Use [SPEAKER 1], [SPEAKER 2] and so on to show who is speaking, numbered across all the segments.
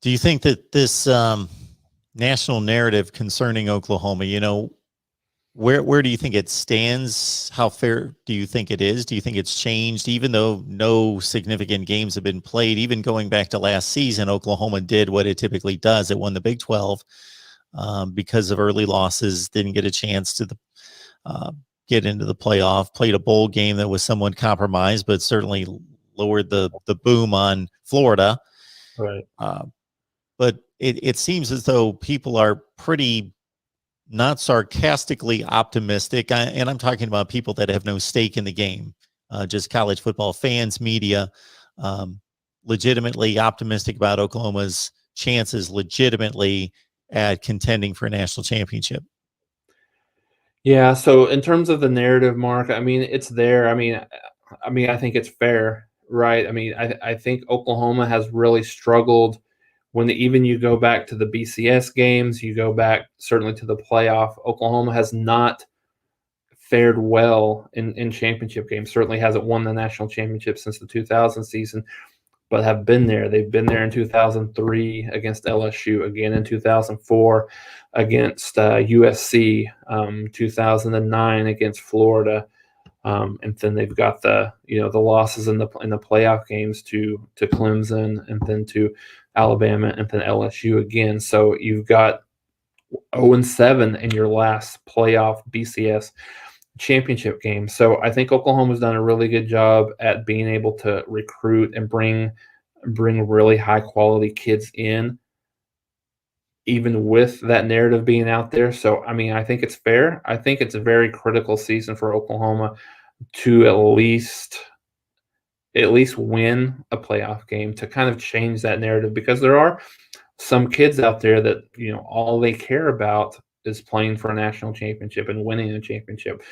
[SPEAKER 1] Do you think that this national narrative concerning Oklahoma, where do you think it stands? How fair do you think it is? Do you think it's changed? Even though no significant games have been played, even going back to last season, Oklahoma did what it typically does. It won the Big 12 because of early losses, didn't get a chance to get into the playoff, played a bowl game that was somewhat compromised, but certainly lowered the boom on Florida.
[SPEAKER 2] Right.
[SPEAKER 1] But it seems as though people are pretty not sarcastically optimistic, and I'm talking about people that have no stake in the game, just college football fans, media, legitimately optimistic about Oklahoma's chances legitimately at contending for a national championship.
[SPEAKER 2] Yeah, so in terms of the narrative, Mark, I mean, it's there. I mean, I think it's fair, right? I mean, I think Oklahoma has really struggled when even you go back to the BCS games, you go back certainly to the playoff. Oklahoma has not fared well in championship games. Certainly hasn't won the national championship since the 2000 season, but have been there. They've been there in 2003 against LSU, again in 2004 against USC, 2009 against Florida, and then they've got the losses in the playoff games to Clemson, and then to Alabama, and then LSU again. So you've got 0-7 in your last playoff BCS championship game. So I think Oklahoma's done a really good job at being able to recruit and bring really high quality kids in, even with that narrative being out there. So I mean, I think it's fair. I think it's a very critical season for Oklahoma to at least win a playoff game to kind of change that narrative, because there are some kids out there that, all they care about is playing for a national championship and winning a championship.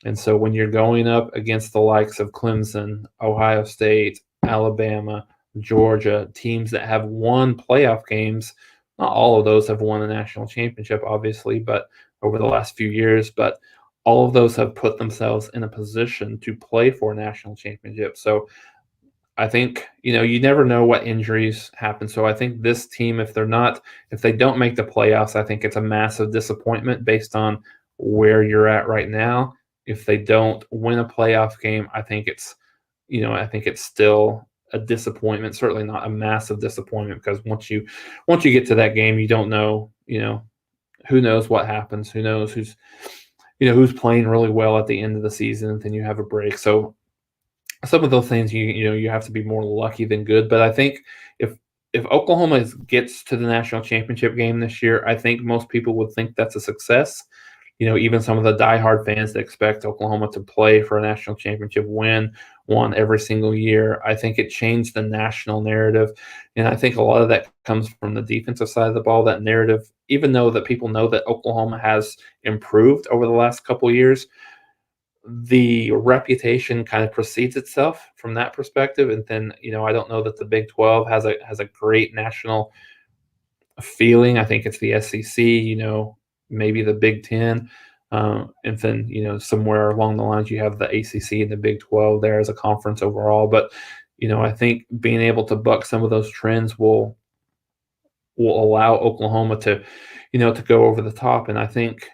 [SPEAKER 2] And so when you're going up against the likes of Clemson, Ohio State, Alabama, Georgia, teams that have won playoff games, not all of those have won a national championship, obviously, but over the last few years, but all of those have put themselves in a position to play for a national championship. So I think, you never know what injuries happen. So I think this team, if they don't make the playoffs, I think it's a massive disappointment based on where you're at right now. If they don't win a playoff game, I think it's still a disappointment, certainly not a massive disappointment, because once you get to that game, you don't know, who knows what happens, who knows who's playing really well at the end of the season, and then you have a break. So some of those things, you have to be more lucky than good. But I think if Oklahoma gets to the national championship game this year, I think most people would think that's a success. Even some of the diehard fans that expect Oklahoma to play for a national championship, win one every single year, I think it changed the national narrative. And I think a lot of that comes from the defensive side of the ball, that narrative, even though that people know that Oklahoma has improved over the last couple of years, the reputation kind of precedes itself from that perspective. And then, I don't know that the Big 12 has a great national feeling. I think it's the SEC, maybe the Big 10. And then, somewhere along the lines, you have the ACC and the Big 12 there as a conference overall. But, I think being able to buck some of those trends will allow Oklahoma to, to go over the top. And I think,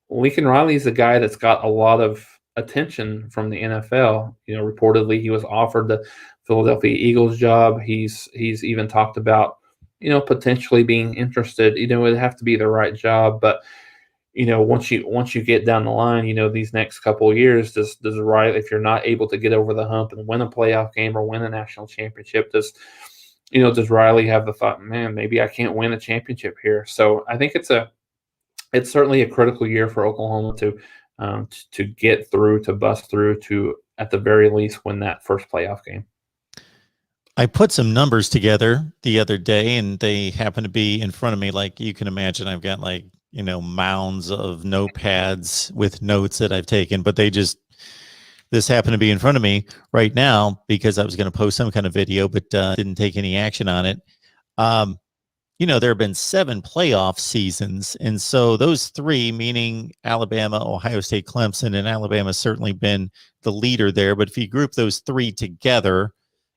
[SPEAKER 2] Lincoln Riley is a guy that's got a lot of attention from the NFL. Reportedly he was offered the Philadelphia Eagles job. He's even talked about, potentially being interested. It'd have to be the right job, but once you get down the line, these next couple of years, does Riley, if you're not able to get over the hump and win a playoff game or win a national championship, does Riley have the thought, man, maybe I can't win a championship here? So I think it's certainly a critical year for Oklahoma to get through, to bust through, to at the very least win that first playoff game.
[SPEAKER 1] I put some numbers together the other day, and they happen to be in front of me. Like you can imagine, I've got mounds of notepads with notes that I've taken, but this happened to be in front of me right now because I was going to post some kind of video, but didn't take any action on it. There have been 7 playoff seasons. And so those 3, meaning Alabama, Ohio State, Clemson, and Alabama has certainly been the leader there. But if you group those 3 together,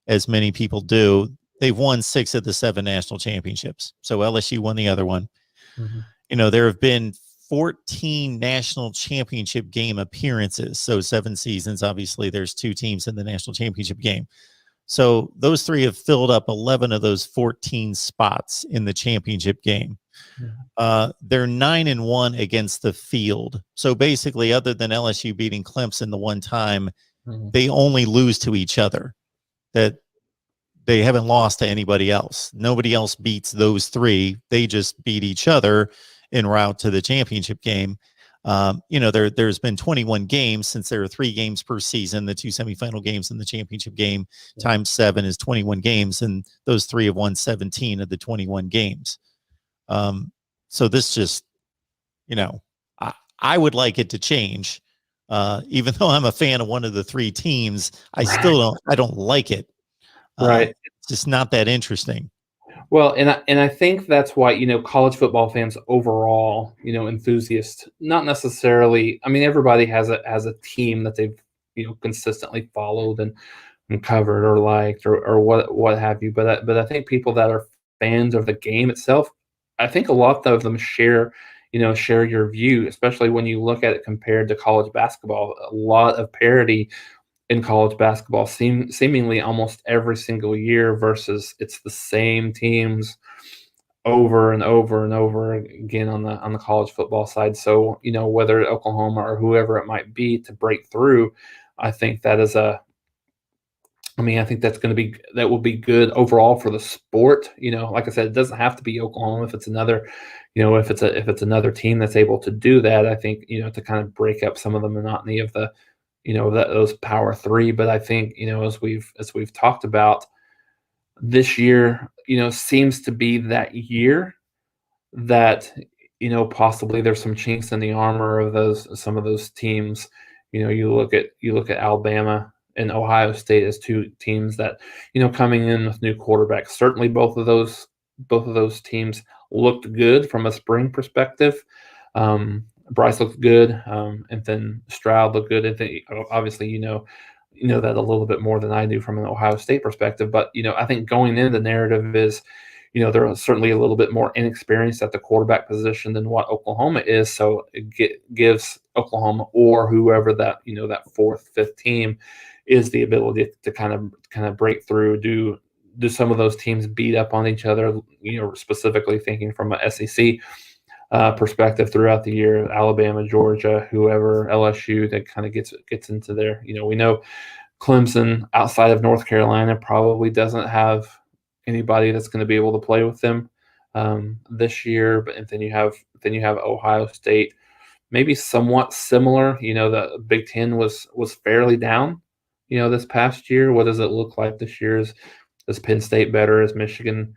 [SPEAKER 1] as many people do, they've won 6 of the 7 national championships. So LSU won the other one.
[SPEAKER 2] Mhm.
[SPEAKER 1] You know, there have been 14 national championship game appearances. So 7 seasons. Obviously, there's 2 teams in the national championship game. So those 3 have filled up 11 of those 14 spots in the championship game. They're 9-1 against the field. So basically, other than LSU beating Clemson the one time,
[SPEAKER 2] Mhm.
[SPEAKER 1] they only lose to each other. That they haven't lost to anybody else. Nobody else beats those 3. They just beat each other en route to the championship game. You know, there's been 21 games since there are 3 games per season, the 2 semifinal games and the championship game times 7 is 21 games. And those 3 have won 17 of the 21 games. So this just, you know, I would like it to change. Even though I'm a fan of one of the 3 teams, I still don't like it.
[SPEAKER 2] Right.
[SPEAKER 1] It's just not that interesting.
[SPEAKER 2] Well, and I think that's why, you know, college football fans overall, you know, enthusiasts, not necessarily. I mean, everybody has a team that they've, you know, consistently followed and covered or liked or what have you. But I think people that are fans of the game itself, I think a lot of them share your view, especially when you look at it compared to college basketball. A lot of parity in college basketball, seemingly almost every single year, versus it's the same teams over and over and over again on the college football side. So, you know, whether Oklahoma or whoever it might be to break through, I think that is I think that will be good overall for the sport. You know, like I said, it doesn't have to be Oklahoma if it's another, you know, if it's another team that's able to do that. I think, you know, to kind of break up some of the monotony of the, you know, those power 3. But I think, you know, as we've talked about, this year, you know, seems to be that year that, you know, possibly there's some chinks in the armor of some of those teams. You know, you look at Alabama and Ohio State as 2 teams that, you know, coming in with new quarterbacks. Certainly both of those teams looked good from a spring perspective. Bryce looked good, and then Stroud looked good. And then, obviously, you know that a little bit more than I do from an Ohio State perspective. But, you know, I think going in, the narrative is, you know, they're certainly a little bit more inexperienced at the quarterback position than what Oklahoma is. So it gives Oklahoma or whoever that, you know, that 4th, 5th team is, the ability to kind of break through. Do some of those teams beat up on each other? You know, specifically thinking from a SEC perspective throughout the year, Alabama, Georgia, whoever, LSU, that kind of gets into there. You know, we know Clemson outside of North Carolina probably doesn't have anybody that's going to be able to play with them this year. But then you have Ohio State, maybe somewhat similar. You know, the Big Ten was fairly down, you know, this past year. What does it look like this year? Is Penn State better? Is Michigan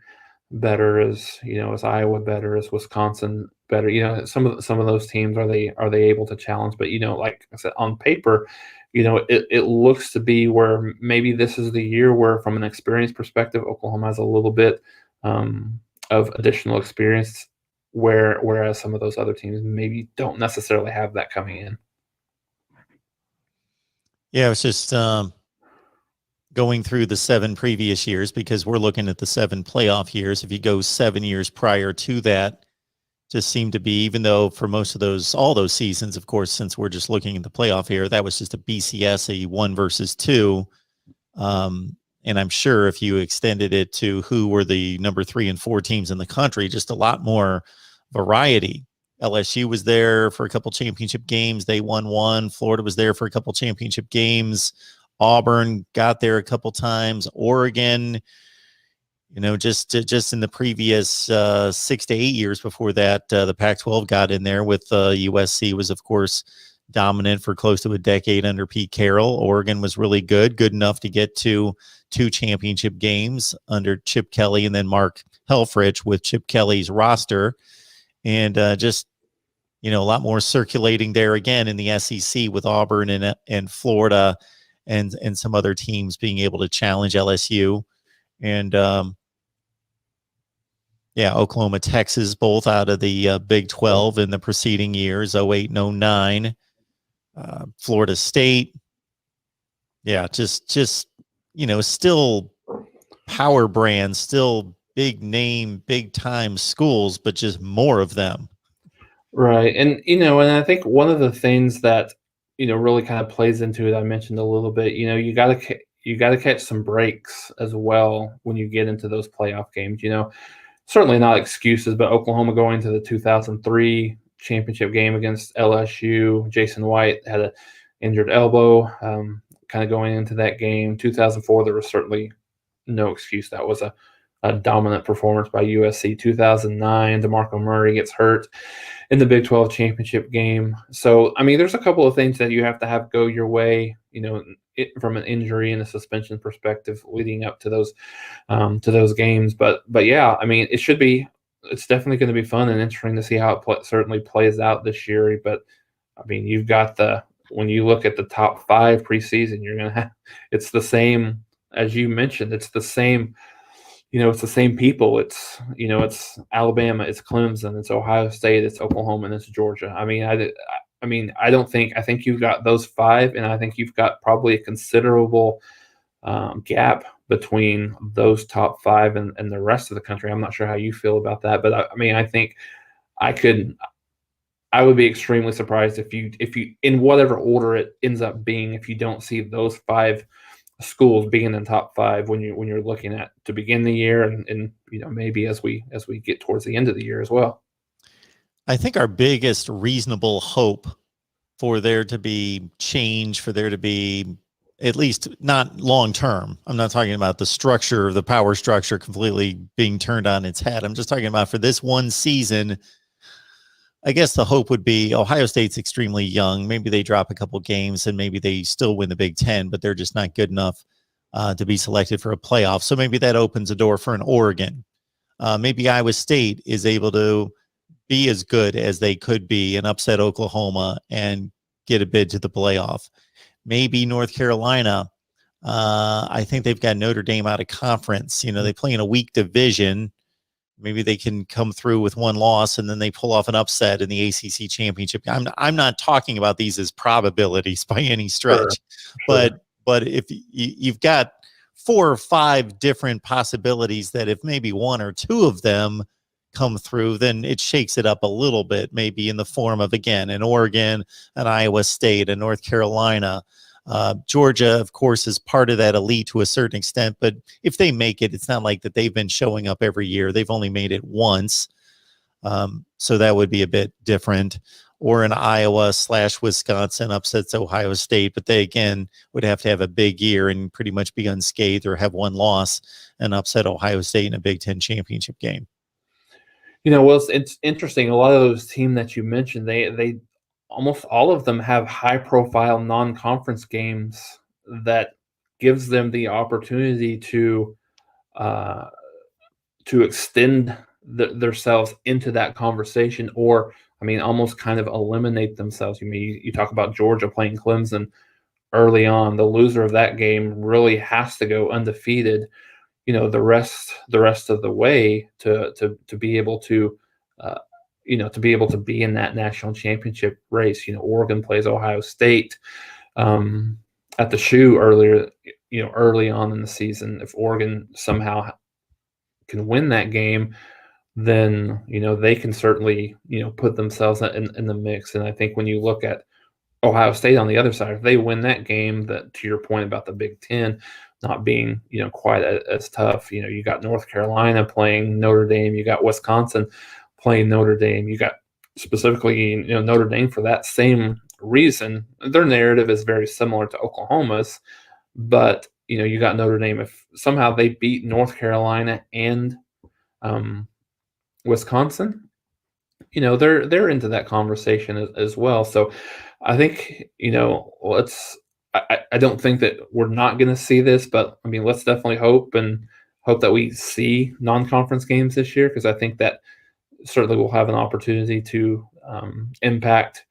[SPEAKER 2] better? Is Iowa better? Is Wisconsin better? You know, some of those teams, are they able to challenge? But, you know, like I said, on paper, you know, it looks to be where maybe this is the year where, from an experience perspective, Oklahoma has a little bit of additional experience, whereas some of those other teams maybe don't necessarily have that coming in.
[SPEAKER 1] Yeah, it's just going through the 7 previous years, because we're looking at the 7 playoff years. If you go 7 years prior to that, just seemed to be, even though for most of all those seasons, of course, since we're just looking at the playoff here, that was just a BCS, a 1 versus 2. And I'm sure if you extended it to who were the number 3 and 4 teams in the country, just a lot more variety. LSU was there for a couple championship games. They won 1. Florida was there for a couple championship games. Auburn got there a couple times. Oregon, you know, just in the previous 6 to 8 years before that, the Pac-12 got in there with USC was, of course, dominant for close to a decade under Pete Carroll. Oregon was really good enough to get to 2 championship games under Chip Kelly and then Mark Helfrich with Chip Kelly's roster. And just, you know, a lot more circulating there again in the SEC with Auburn and Florida and some other teams being able to challenge LSU. And Oklahoma, Texas, both out of the Big 12 in the preceding years, 08 and 09. Florida State. Yeah, just you know, still power brands, still big name, big time schools, but just more of them.
[SPEAKER 2] Right. And, and I think one of the things that, really kind of plays into it, I mentioned a little bit, you got to catch some breaks as well when you get into those playoff games, certainly not excuses, but Oklahoma going to the 2003 championship game against LSU, Jason White had an injured elbow, kind of going into that game. 2004, there was certainly no excuse. That was a dominant performance by USC. 2009, DeMarco Murray gets hurt in the Big 12 championship game. So, I mean, there's a couple of things that you have to have go your way, from an injury and a suspension perspective leading up to those games. But yeah, I mean, it's definitely going to be fun and interesting to see how it certainly plays out this year. But I mean, you've got when you look at the top 5 preseason, you're going to have, it's the same, as you mentioned, it's the same, it's the same people. It's, it's Alabama, it's Clemson, it's Ohio State, it's Oklahoma, and it's Georgia. I mean, I think you've got those 5, and I think you've got probably a considerable gap between those top 5 and the rest of the country. I'm not sure how you feel about that, but I mean, I think I would be extremely surprised if you, in whatever order it ends up being, if you don't see those 5 schools being in the top 5 when you're looking at to begin the year and maybe as we get towards the end of the year as well.
[SPEAKER 1] I think our biggest reasonable hope for there to be change, for there to be, at least not long term, I'm not talking about the structure, the power structure completely being turned on its head. I'm just talking about for this one season. I guess the hope would be Ohio State's extremely young. Maybe they drop a couple games and maybe they still win the Big Ten, but they're just not good enough to be selected for a playoff. So maybe that opens a door for an Oregon. Maybe Iowa State is able to be as good as they could be and upset Oklahoma and get a bid to the playoff. Maybe North Carolina. I think they've got Notre Dame out of conference. They play in a weak division. Maybe they can come through with one loss and then they pull off an upset in the ACC championship. I'm not talking about these as probabilities by any stretch,
[SPEAKER 2] Sure.
[SPEAKER 1] but if you've got 4 or 5 different possibilities that if maybe 1 or 2 of them come through, then it shakes it up a little bit, maybe in the form of, again, an Oregon, an Iowa State, a North Carolina. Georgia, of course, is part of that elite to a certain extent, but if they make it, it's not like that they've been showing up every year. They've only made it once. So that would be a bit different. Or an Iowa/Wisconsin upsets Ohio State, but they, again, would have to have a big year and pretty much be unscathed or have one loss and upset Ohio State in a Big Ten championship game.
[SPEAKER 2] Well, it's interesting. A lot of those teams that you mentioned, they almost all of them have high-profile non-conference games that gives them the opportunity to extend themselves into that conversation, or I mean, almost kind of eliminate themselves. You talk about Georgia playing Clemson early on. The loser of that game really has to go undefeated, the rest of the way to be able to to be able to be in that national championship race. Oregon plays Ohio State at the shoe earlier, early on in the season. If Oregon somehow can win that game, then, they can certainly, put themselves in the mix. And I think when you look at Ohio State on the other side, if they win that game, that to your point about the Big Ten not being, quite as tough, you got North Carolina playing Notre Dame, you got Wisconsin playing Notre Dame, you got specifically, Notre Dame for that same reason. Their narrative is very similar to Oklahoma's, but, you got Notre Dame. If somehow they beat North Carolina and Wisconsin, they're into that conversation as well. So I think, I don't think that we're not going to see this, but I mean, let's definitely hope that we see non-conference games this year, because I think that certainly will have an opportunity to impact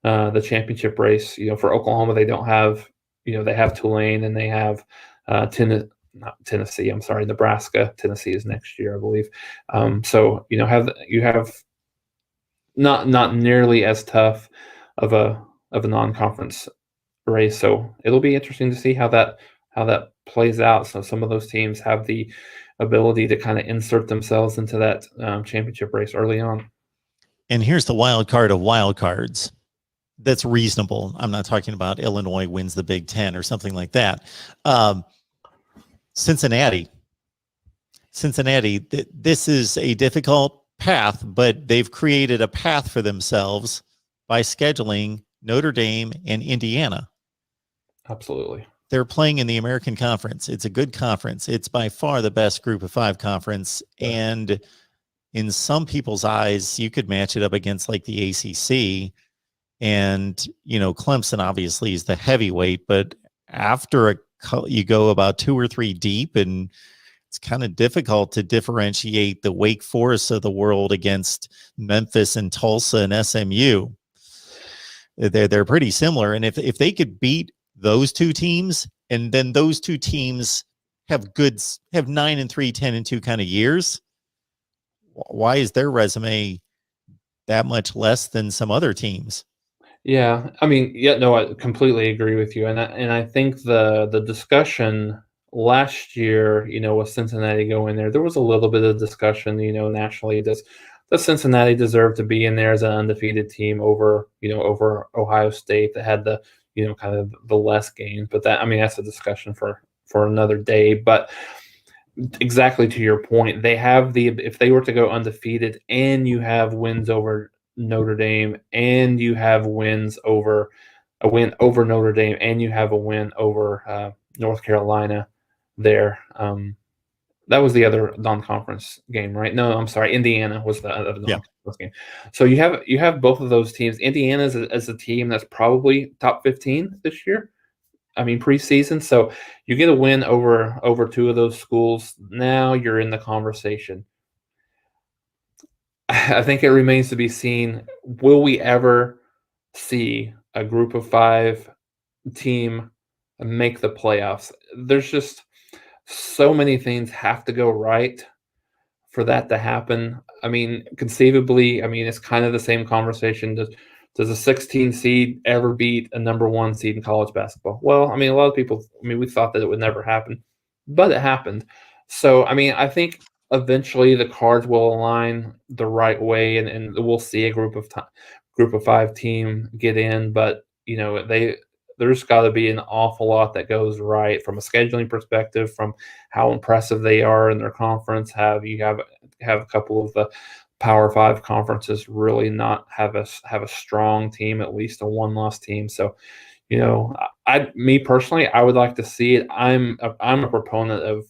[SPEAKER 2] the championship race. For Oklahoma, they don't have, they have Tulane and they have Nebraska. Tennessee is next year, I believe. So you have not nearly as tough of a non-conference race. So it'll be interesting to see how that plays out. So some of those teams have the ability to kind of insert themselves into that championship race early on.
[SPEAKER 1] And here's the wild card of wild cards. That's reasonable. I'm not talking about Illinois wins the Big Ten or something like that. Cincinnati, this is a difficult path, but they've created a path for themselves by scheduling Notre Dame and Indiana.
[SPEAKER 2] Absolutely.
[SPEAKER 1] They're playing in the American Conference. It's a good conference. It's by far the best Group of Five conference. Yeah. And in some people's eyes, you could match it up against like the ACC. And, you know, Clemson obviously is the heavyweight, but after you go about 2 or 3 deep, and it's kind of difficult to differentiate the Wake Forest of the world against Memphis and Tulsa and SMU. They're pretty similar. And if they could beat those 2 teams, and then those 2 teams have 9-3, 10-2 kind of years, why is their resume that much less than some other teams?
[SPEAKER 2] Yeah, I mean, yeah, no, I completely agree with you, and I think the discussion last year, you know, with Cincinnati going there, there was a little bit of discussion, you know, nationally. Does Cincinnati deserve to be in there as an undefeated team over Ohio State that had the, you know, kind of the less games? But that, I mean, that's a discussion for another day. But exactly to your point, they have if they were to go undefeated and you have wins over Notre Dame and you have a win over Notre Dame and you have a win over North Carolina there. That was the other non-conference game, right? No, I'm sorry. Indiana was the other non-conference game. So you have both of those teams. Indiana is a team that's probably top 15 this year. I mean, preseason. So you get a win over 2 of those schools. Now you're in the conversation. I think it remains to be seen. Will we ever see a Group of 5 team make the playoffs? There's just so many things have to go right for that to happen. I mean, conceivably, I mean, it's kind of the same conversation. Does a 16 seed ever beat a number 1 seed in college basketball? Well, I mean, a lot of people, I mean, we thought that it would never happen, but it happened. So, I mean, I think eventually the cards will align the right way, and we'll see a Group of 5 team get in. But you know, there's got to be an awful lot that goes right from a scheduling perspective, from how impressive they are in their conference. Have a couple of the Power 5 conferences really not have a strong team, at least a 1-loss team. So, you know, me personally, I would like to see it. I'm a proponent of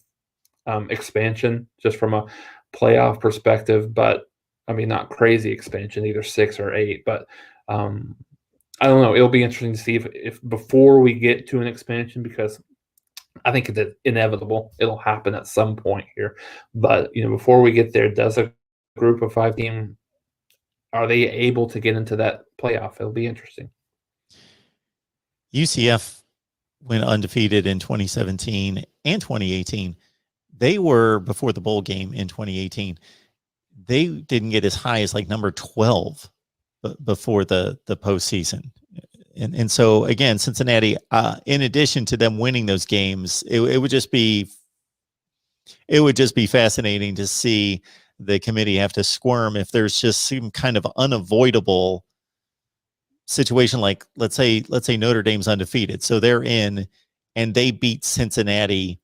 [SPEAKER 2] expansion just from a playoff perspective, but I mean, not crazy expansion, either 6 or 8, but I don't know. It'll be interesting to see if before we get to an expansion, because I think it's inevitable. It'll happen at some point here, but you know, before we get there, does a Group of 5 team, are they able to get into that playoff? It'll be interesting.
[SPEAKER 1] UCF went undefeated in 2017 and 2018. They were, before the bowl game in 2018, they didn't get as high as like number 12 before the postseason. And so again, Cincinnati, in addition to them winning those games, it would just be fascinating to see the committee have to squirm if there's just some kind of unavoidable situation. Like let's say Notre Dame's undefeated, so they're in, and they beat Cincinnati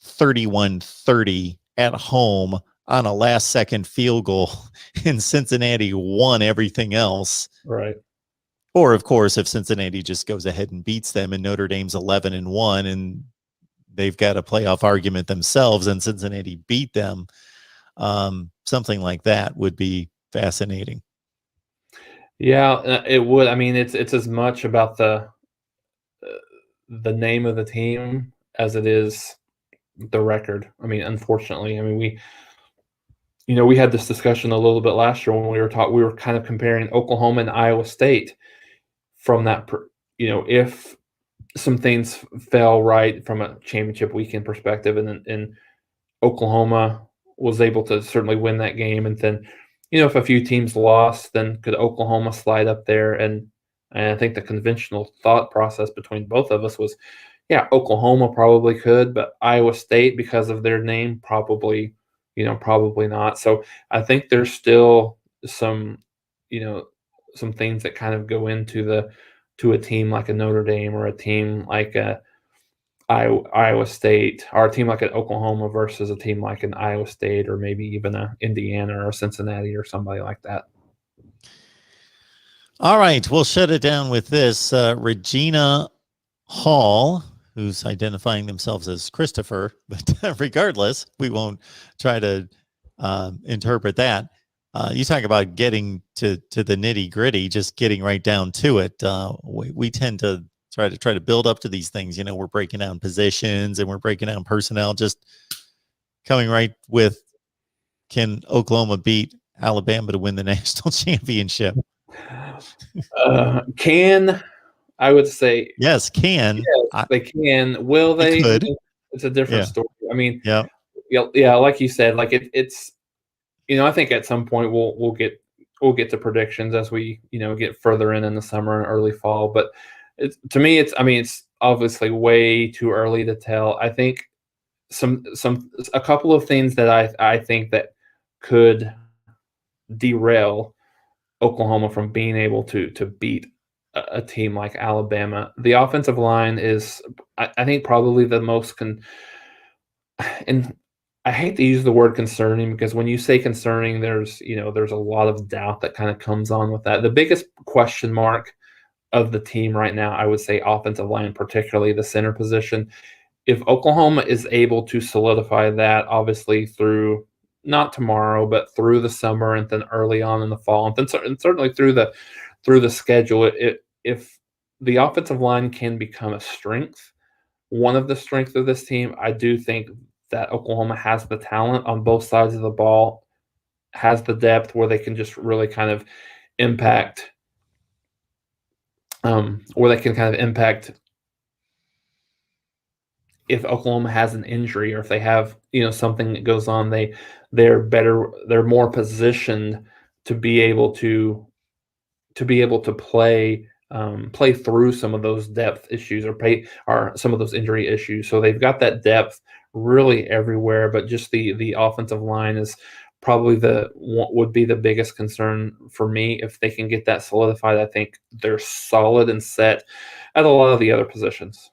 [SPEAKER 1] 31-30 at home on a last-second field goal, and Cincinnati won everything else.
[SPEAKER 2] Right.
[SPEAKER 1] Or, of course, if Cincinnati just goes ahead and beats them, and Notre Dame's 11-1, and they've got a playoff argument themselves, and Cincinnati beat them, something like that would be fascinating.
[SPEAKER 2] Yeah, it would. I mean, it's as much about the name of the team as it is the record. I mean, unfortunately, I mean, we had this discussion a little bit last year when we were kind of comparing Oklahoma and Iowa State from that, you know, if some things fell right from a championship weekend perspective, and Oklahoma was able to certainly win that game, and then, you know, if a few teams lost, then could Oklahoma slide up there? And I think the conventional thought process between both of us was, Yeah, Oklahoma probably could, but Iowa State, because of their name, probably, probably not. So I think there's still some, you know, some things that kind of go into the to a team like a Notre Dame or a team like a Iowa State, or a team like an Oklahoma versus a team like an Iowa State, or maybe even a Indiana or Cincinnati or somebody like that.
[SPEAKER 1] All right, we'll shut it down with this. Regina Hall, who's identifying themselves as Christopher, but regardless, we won't try to interpret that. You talk about getting to the nitty gritty, just getting right down to it. We tend to try to build up to these things. You know, we're breaking down positions and we're breaking down personnel. Just coming right with, can Oklahoma beat Alabama to win the national championship?
[SPEAKER 2] Can I would say
[SPEAKER 1] Yes, can.
[SPEAKER 2] yes, they can. Will they?
[SPEAKER 1] Could.
[SPEAKER 2] It's a different
[SPEAKER 1] Yeah.
[SPEAKER 2] story. I mean,
[SPEAKER 1] Yeah.
[SPEAKER 2] yeah, like you said, like it's I think at some point we'll get to predictions as we get further in the summer and early fall. But to me, it's obviously way too early to tell. I think a couple of things that I think that could derail Oklahoma from being able to beat a team like Alabama. The offensive line is, I think, probably the most and I hate to use the word concerning, because when you say concerning, there's a lot of doubt that kind of comes on with that. The biggest question mark of the team right now, I would say offensive line, particularly the center position. If Oklahoma is able to solidify that, obviously through not tomorrow, but through the summer and then early on in the fall, and certainly through the schedule, if the offensive line can become a strength, one of the strengths of this team, I do think that Oklahoma has the talent on both sides of the ball, has the depth where they can just really kind of impact, if Oklahoma has an injury, or if they have something that goes on, they're more positioned to be able to play through some of those depth issues, or some of those injury issues. So they've got that depth really everywhere, but just the offensive line is probably would be the biggest concern for me. If they can get that solidified, I think they're solid and set at a lot of the other positions.